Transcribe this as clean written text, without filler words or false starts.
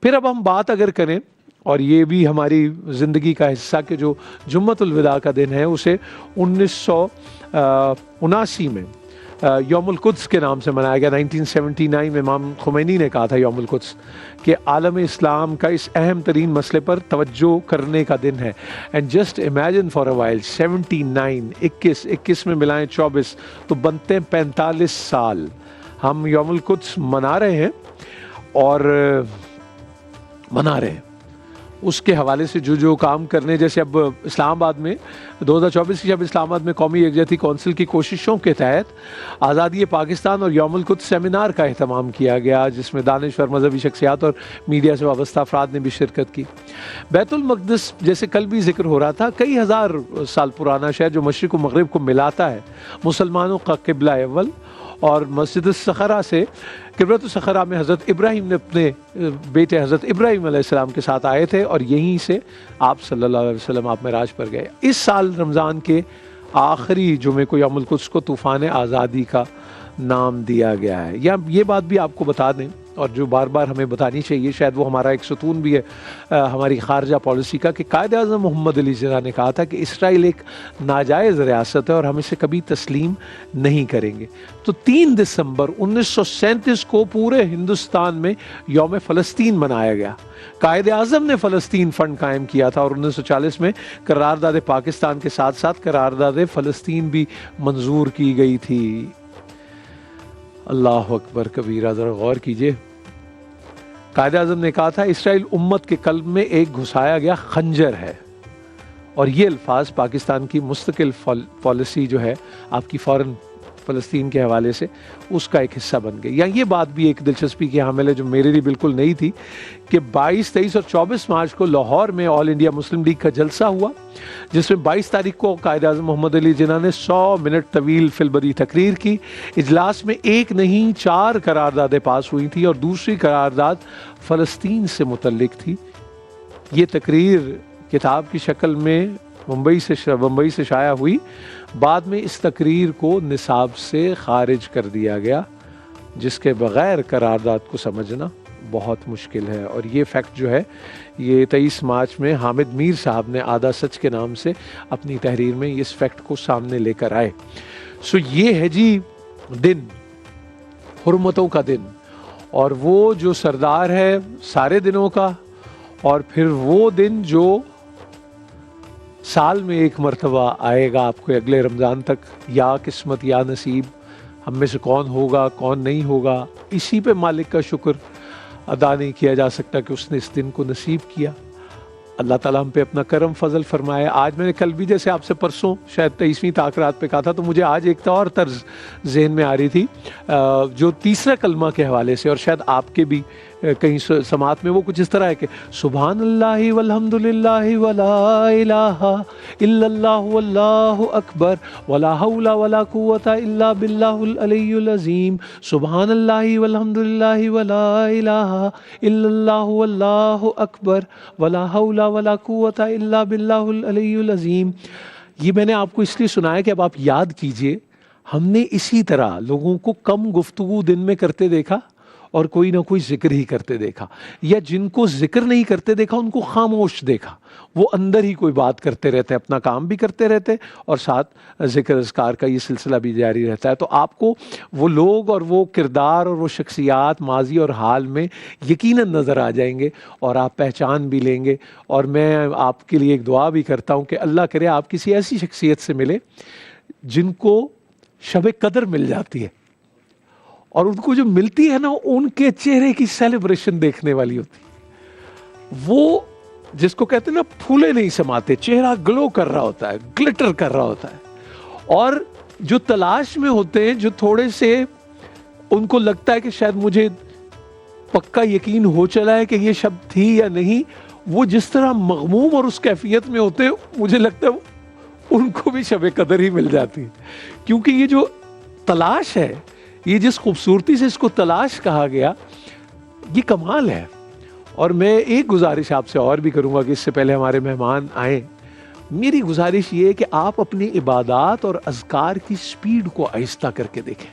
پھر اب ہم بات اگر کریں، اور یہ بھی ہماری زندگی کا حصہ کہ جو جمعۃ الوداع کا دن ہے اسے 1979 میں یوم القدس کے نام سے منایا گیا۔ 1979 میں امام خمینی نے کہا تھا یوم القدس کہ عالم اسلام کا اس اہم ترین مسئلے پر توجہ کرنے کا دن ہے۔ And just imagine for a while 79 21 میں ملائیں 24 تو بنتے ہیں 45 سال ہم یوم القدس منا رہے ہیں، اور منا رہے ہیں اس کے حوالے سے جو کام کرنے، جیسے اب اسلام آباد میں 2024 کی جب اسلام آباد میں قومی یکجہتی کونسل کی کوششوں کے تحت آزادی پاکستان اور یوم القدس سیمینار کا اہتمام کیا گیا، جس میں دانشور، مذہبی شخصیات اور میڈیا سے وابستہ افراد نے بھی شرکت کی۔ بیت المقدس جیسے کل بھی ذکر ہو رہا تھا، کئی ہزار سال پرانا شہر جو مشرق و مغرب کو ملاتا ہے، مسلمانوں کا قبلہ اول، اور مسجد الصخرہ سے قبلۃ الصخرہ میں حضرت ابراہیم نے اپنے بیٹے حضرت ابراہیم علیہ السلام کے ساتھ آئے تھے، اور یہیں سے آپ صلی اللہ علیہ وسلم آپ معراج پر گئے۔ اس سال رمضان کے آخری جمعے کو یوم القدس کو طوفان آزادی کا نام دیا گیا ہے۔ یا یہ بات بھی آپ کو بتا دیں، اور جو بار بار ہمیں بتانی چاہیے، شاید وہ ہمارا ایک ستون بھی ہے ہماری خارجہ پالیسی کا، کہ قائد اعظم محمد علی جناح نے کہا تھا کہ اسرائیل ایک ناجائز ریاست ہے اور ہم اسے کبھی تسلیم نہیں کریں گے۔ تو 3 دسمبر 1937 کو پورے ہندوستان میں یوم فلسطین منایا گیا۔ قائد اعظم نے فلسطین فنڈ قائم کیا تھا، اور 1940 میں قرارداد پاکستان کے ساتھ ساتھ قرارداد فلسطین بھی منظور کی گئی تھی۔ اللہ اکبر کبیرہ، ذرا غور کیجئے۔ قائد اعظم نے کہا تھا اسرائیل امت کے قلب میں ایک گھسایا گیا خنجر ہے، اور یہ الفاظ پاکستان کی مستقل پالیسی جو ہے آپ کی فورن فلسطین کے حوالے سے اس کا ایک حصہ بن گئی۔ یا یہ بات بھی ایک دلچسپی کی حامل ہے جو میرے لیے بالکل نئی تھی، کہ 22، 23 اور 24 مارچ کو لاہور میں آل انڈیا مسلم لیگ کا جلسہ ہوا، جس میں 22 تاریخ کو قائد اعظم محمد علی جناح نے 100 منٹ طویل فی البدیہہ تقریر کی۔ اجلاس میں ایک نہیں 4 قراردادیں پاس ہوئی تھیں، اور دوسری قرارداد فلسطین سے متعلق تھی۔ یہ تقریر کتاب کی شکل میں ممبئی سے شائع ہوئی، بعد میں اس تقریر کو نصاب سے خارج کر دیا گیا، جس کے بغیر قرارداد کو سمجھنا بہت مشکل ہے۔ اور یہ فیکٹ جو ہے یہ 23 مارچ میں حامد میر صاحب نے آدھا سچ کے نام سے اپنی تحریر میں اس فیکٹ کو سامنے لے کر آئے۔ سو یہ ہے جی دن، حرمتوں کا دن، اور وہ جو سردار ہے سارے دنوں کا، اور پھر وہ دن جو سال میں ایک مرتبہ آئے گا آپ کو اگلے رمضان تک، یا قسمت یا نصیب، ہم میں سے کون ہوگا کون نہیں ہوگا، اسی پہ مالک کا شکر ادا نہیں کیا جا سکتا کہ اس نے اس دن کو نصیب کیا۔ اللہ تعالیٰ ہم پہ اپنا کرم فضل فرمائے۔ آج میں نے کل بھی جیسے آپ سے پرسوں شاید 23ویں تاخیرات پہ کہا تھا، تو مجھے آج ایک اور طرز ذہن میں آ رہی تھی جو تیسرا کلمہ کے حوالے سے، اور شاید آپ کے بھی کہیں سماعت میں وہ کچھ اس طرح ہے کہ سبحان اللہ والحمد للہ ولا الہ الا اللہ واللہ اکبر ولا حول ولا قوة الا باللہ العلی العظیم، سبحان اللہ والحمد للہ ولا الہ الا اللہ واللہ اکبر ولا حول ولا قوة الا باللہ العلی العظیم۔ یہ میں نے آپ کو اس لیے سنایا کہ اب آپ یاد کیجئے، ہم نے اسی طرح لوگوں کو کم گفتگو دن میں کرتے دیکھا اور کوئی نہ کوئی ذکر ہی کرتے دیکھا، یا جن کو ذکر نہیں کرتے دیکھا ان کو خاموش دیکھا، وہ اندر ہی کوئی بات کرتے رہتے، اپنا کام بھی کرتے رہتے اور ساتھ ذکر اذکار کا یہ سلسلہ بھی جاری رہتا ہے۔ تو آپ کو وہ لوگ اور وہ کردار اور وہ شخصیات ماضی اور حال میں یقیناً نظر آ جائیں گے، اور آپ پہچان بھی لیں گے۔ اور میں آپ کے لیے ایک دعا بھی کرتا ہوں کہ اللہ کرے آپ کسی ایسی شخصیت سے ملے جن کو شب قدر مل جاتی ہے، اور ان کو جو ملتی ہے نا، ان کے چہرے کی سیلیبریشن دیکھنے والی ہوتی ہے، وہ جس کو کہتے ہیں نا پھولے نہیں سماتے، چہرہ گلو کر رہا ہوتا ہے، گلٹر کر رہا ہوتا ہے۔ اور جو تلاش میں ہوتے ہیں، جو تھوڑے سے ان کو لگتا ہے کہ شاید مجھے پکا یقین ہو چلا ہے کہ یہ شب تھی یا نہیں، وہ جس طرح مغموم اور اس کیفیت میں ہوتے ہیں، مجھے لگتا ہے ان کو بھی شب قدر ہی مل جاتی ہے، کیونکہ یہ جو تلاش ہے، یہ جس خوبصورتی سے اس کو تلاش کہا گیا، یہ کمال ہے۔ اور میں ایک گزارش آپ سے اور بھی کروں گا کہ اس سے پہلے ہمارے مہمان آئیں، میری گزارش یہ ہے کہ آپ اپنی عبادات اور اذکار کی سپیڈ کو آہستہ کر کے دیکھیں۔